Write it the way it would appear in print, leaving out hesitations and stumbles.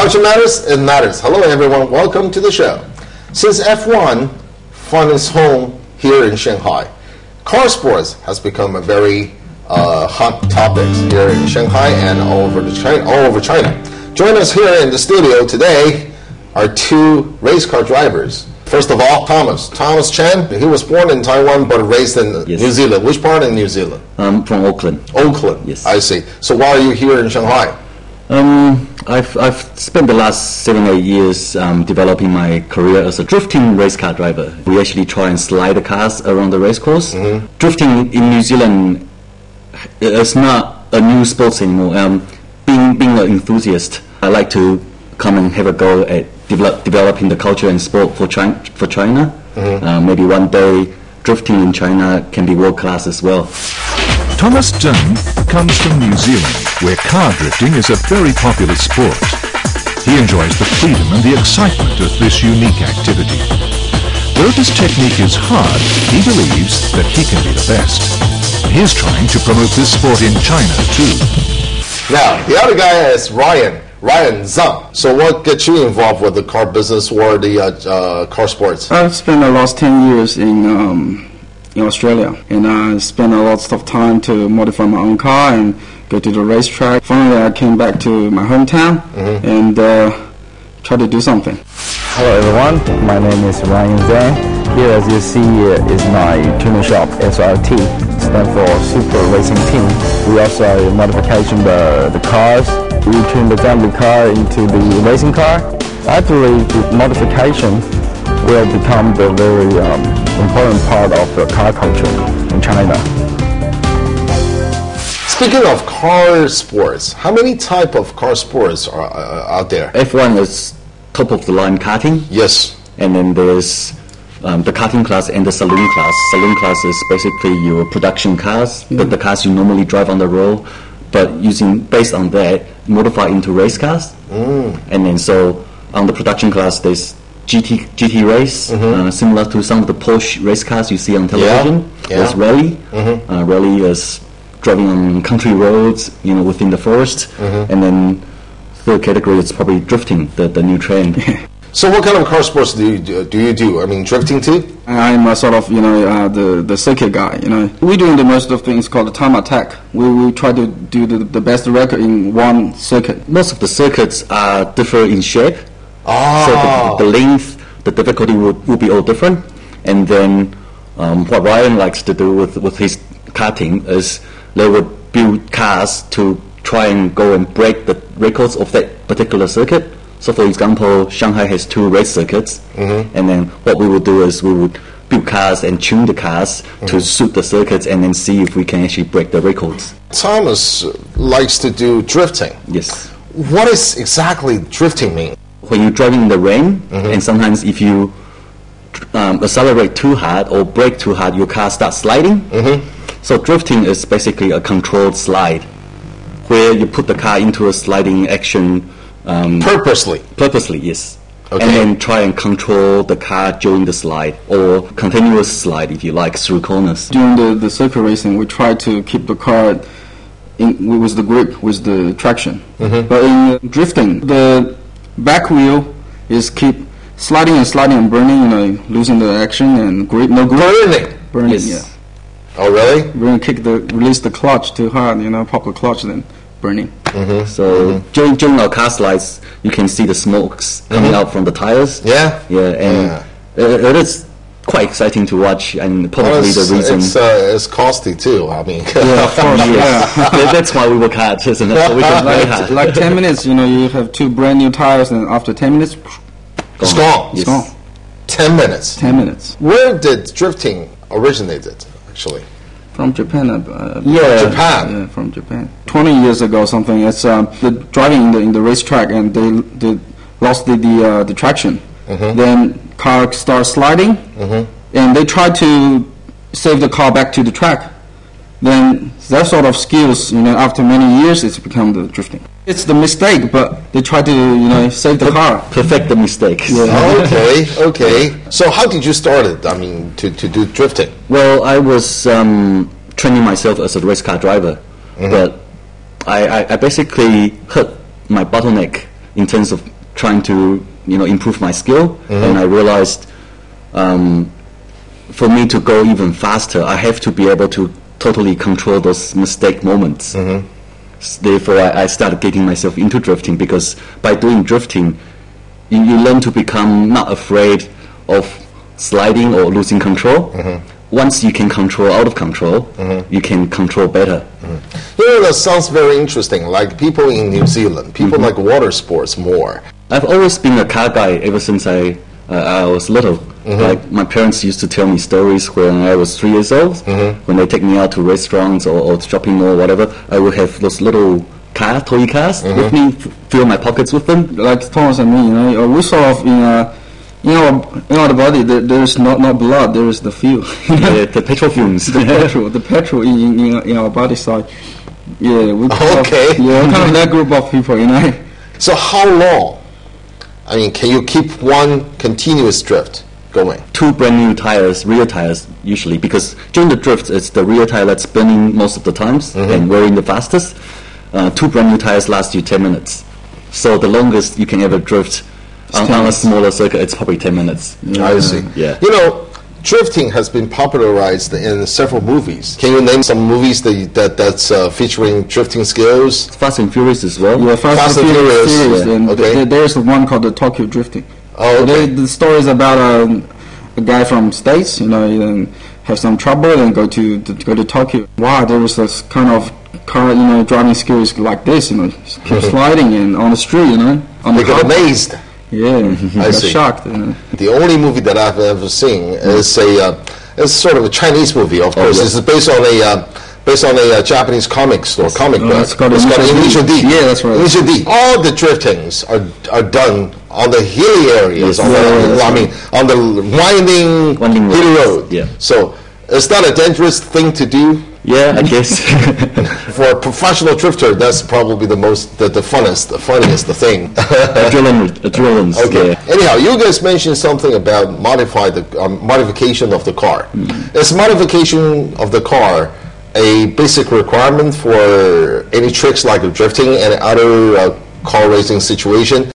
Culture matters, it matters. Hello everyone, welcome to the show. Since F1 found its home here in Shanghai, car sports has become a very hot topic here in Shanghai and all over China. Join us here in the studio today are two race car drivers. First of all, Thomas Chen. He was born in Taiwan but raised in New Zealand. Which part in New Zealand? From Auckland. Auckland. Yes. I see. So why are you here in Shanghai? I've spent the last 7-8 years developing my career as a drifting race car driver. We actually try and slide the cars around the race course. Mm-hmm. Drifting in New Zealand is not a new sport anymore. Being an enthusiast, I like to come and have a go at developing the culture and sport for China. Mm-hmm. Maybe one day drifting in China can be world class as well. Thomas Chen comes from New Zealand, where car drifting is a very popular sport. He enjoys the freedom and the excitement of this unique activity. Though this technique is hard, he believes that he can be the best. He's trying to promote this sport in China too. Now, the other guy is Ryan Zhang. So what gets you involved with the car business or the car sports? I've spent the last 10 years in Australia, and I spent a lot of time to modify my own car and go to the racetrack. Finally, I came back to my hometown and try to do something. Hello everyone, my name is Ryan Zhang. Here, as you see, is my tuning shop, SRT, stands for Super Racing Team. We also modification the cars. We turn the family car into the racing car. I believe the modification will become the very important part of the car culture in China. Speaking of car sports, how many type of car sports are out there? F1 is top of the line karting. Yes. And then there's the karting class and the saloon class. Saloon class is basically your production cars, the cars you normally drive on the road, but based on that, modify into race cars. And then so on the production class, there's GT race, similar to some of the Porsche race cars you see on television. There's rally. Rally is driving on country roads, within the forest. And then third category is probably drifting, the new trend. So what kind of car sports do you do? I mean, drifting too? I'm a sort of, the circuit guy, We're doing the most of things called the time attack. We try to do the best record in one circuit. Most of the circuits are different in shape. So the length, the difficulty will be all different. And then what Ryan likes to do with his karting is they would build cars to try and go and break the records of that particular circuit. So for example, Shanghai has 2 race circuits. And then what we would do is we would build cars and tune the cars to suit the circuits and then see if we can actually break the records. Thomas likes to do drifting. Yes. What is exactly drifting mean? When you're driving in the rain, and sometimes if you accelerate too hard or brake too hard, your car starts sliding. So drifting is basically a controlled slide, where you put the car into a sliding action. Purposely, yes. Okay. And then try and control the car during the slide, or continuous slide if you like, through corners. During the circuit racing, we try to keep the car with the grip, with the traction. But in drifting, the back wheel is keep sliding and burning, losing the action and grip, no grip. Burning, yes. Yeah. Oh, really? We're gonna release the clutch too hard, pop the clutch, then burning. So during our car slides, you can see the smokes coming out from the tires. Yeah. And it is quite exciting to watch, and probably the reason it's costly too. I mean, yeah, of course, that's why we work hard, isn't it? So we can play hard. Like 10 minutes, you have 2 brand new tires, and after 10 minutes, it's gone. It's gone. 10 minutes. 10 minutes. Where did drifting originated, actually? From Japan. Japan. Yeah, from Japan. 20 years ago, something. It's the driving in the racetrack, and they lost the traction. Then car starts sliding, and they try to save the car back to the track. Then that sort of skills, after many years, it's become the drifting. It's the mistake, but they try to, save the car. Perfect the mistake. Yeah. Okay. So how did you start it? I mean, to do drifting? Well, I was training myself as a race car driver, but I basically hurt my bottleneck in terms of trying to improve my skill, and I realized for me to go even faster, I have to be able to totally control those mistake moments. Therefore, I started getting myself into drifting, because by doing drifting, you learn to become not afraid of sliding or losing control. Once you can control out of control, you can control better. That sounds very interesting. Like people in New Zealand, people like water sports more. I've always been a car guy ever since I was little. Like my parents used to tell me stories when I was 3 years old. When they take me out to restaurants or shopping mall or whatever, I would have those little toy cars with me, fill my pockets with them. Like Thomas and me, we sort of in our body there is not blood, there is the fuel. The petrol fumes. the petrol in our body side. Yeah, we Okay. kind of that group of people, So how long? I mean, can you keep one continuous drift going? 2 brand new tires, rear tires usually, because during the drift it's the rear tire that's spinning most of the times and wearing the fastest. 2 brand new tires last you 10 minutes. So the longest you can ever drift on a smaller circuit, it's probably 10 minutes. I see. Yeah. Drifting has been popularized in several movies. Can you name some movies that's featuring drifting skills? Fast and Furious as well. Yeah, Fast and Furious series. Yeah. And Okay. there's one called the Tokyo Drifting. Oh, okay. The story is about a guy from States, have some trouble and go to Tokyo. Wow, there was this kind of car, driving skills like this, keep sliding and on the street, on They the got car. amazed. Yeah, got see. shocked. The only movie that I've ever seen is it's sort of a Chinese movie. Of course, yes. it's based on a Japanese comic book. It's called Initial D. Yeah, that's right. Initial D. All the driftings are done on the hilly areas. Yes. On the winding hilly roads. road. Yeah. So is that a dangerous thing to do? Yeah, I guess. For a professional drifter, that's probably the funniest thing. Adrenaline. Okay. Yeah. Anyhow, you guys mentioned something about modification of the car. Is modification of the car a basic requirement for any tricks like drifting and other car racing situation?